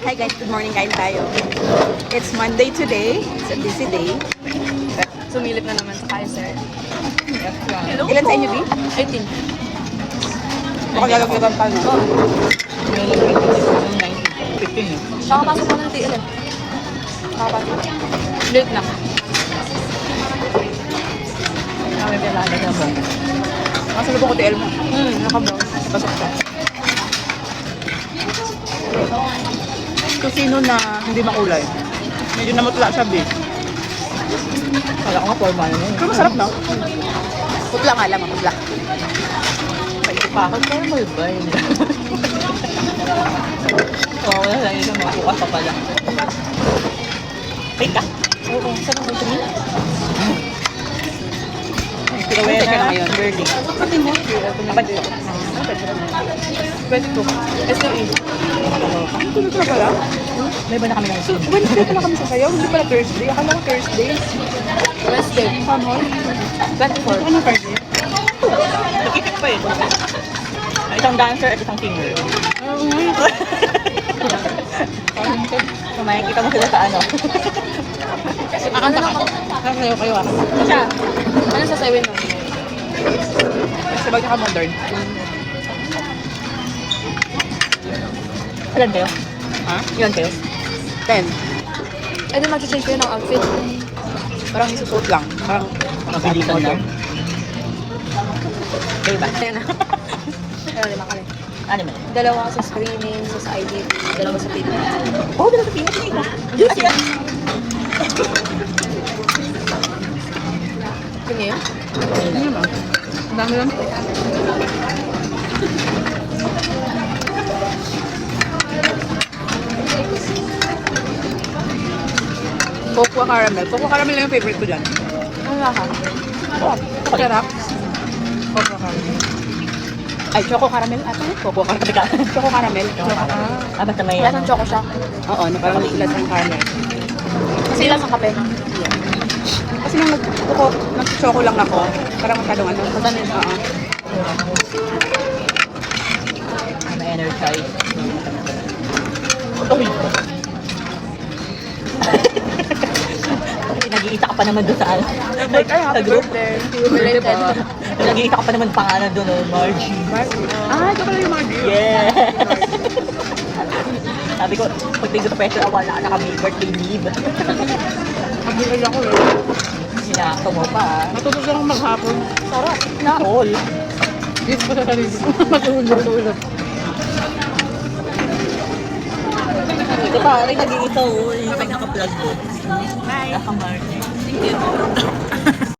Hi guys, good morning, kain tayo. It's Monday today. It's a busy day. Sumilip na naman sa Kaiser. Ilan sa inyo, B? 18. Baka lalagyagan pa, no? Nakapasok ko ng TL eh. Nakapasok. Late lang. Kami pinalagyan mo. Nakasalubong ko TL mo. Nakabaw. Pasok siya. Kusino na hindi makulay. Medyo namutla siya, B. Kala ko nga forma yun. Pero masarap, no? Putla nga lang, putla. Pakot kaya mo ba yun? Oo, wala lang yun. Makukas pa pala. Wait ka. Oo, saan ang ito? Pinawaya ka na ngayon. Burley. Pati mo. Kapag ito. 22. SME. Ang tulog na pala. May ba na kami ng So, Wednesday pala kami sa sayaw. Hindi pala Thursday. Akala ko Thursday. Wednesday. Farm hall. 24. Ano Thursday? Nakikip pa eh. Isang dancer at isang singer. So, makikita mo sila sa ano. Ano na ako? Sasayaw kayo ah. Siya. Ano sasawin mo? Sabag ka modern. Ilan kayo? Ha? Ilan kayo? 10. Eh, di mag-change kayo ng outfit. Parang isusuot lang. Parang Nakapilitan lang. Kayo ba? Ayan na. Ayun, lima kami. Ano mo? Dalawa sa screening, sa ID, dalawa sa pin. Oh, dito sa Pinas. Diyos yan! Tingin yun? Ano naman? Ang dami lang. Cocoa caramel. Cocoa caramel lang yung favorite ko dyan. Ano nga ka? Oh, sarap. Cocoa caramel. Ay, choco caramel ata. Cocoa caramel. Choco caramel. Ah, basta may lasang choco siya. Oo, na parang lasang caramel. Kasi lasang kape. Kasi nung nag-choco lang ako, parang masyadong ano. Matamis. Oo. May energize. Uy. Nag-iita ka pa naman doon sa ano. Ay, happy group. birthday. Related. Nag-iita ka pa naman pangalan doon, Margie. Ah, ito pala yung Margie. Yeah! Sabi ko, pag tingin ko sa pressure, wala na kami birthday leave. Nagbilal ako eh. Sinakto mo pa. Matutog lang akong maghapon. Sarap. Na all. Dito ko sa sarili ko. Matulog. Ito pa rin nag-iisa, oh. Yung naka-plug doon. Bye. Naka-Margie. Thank you.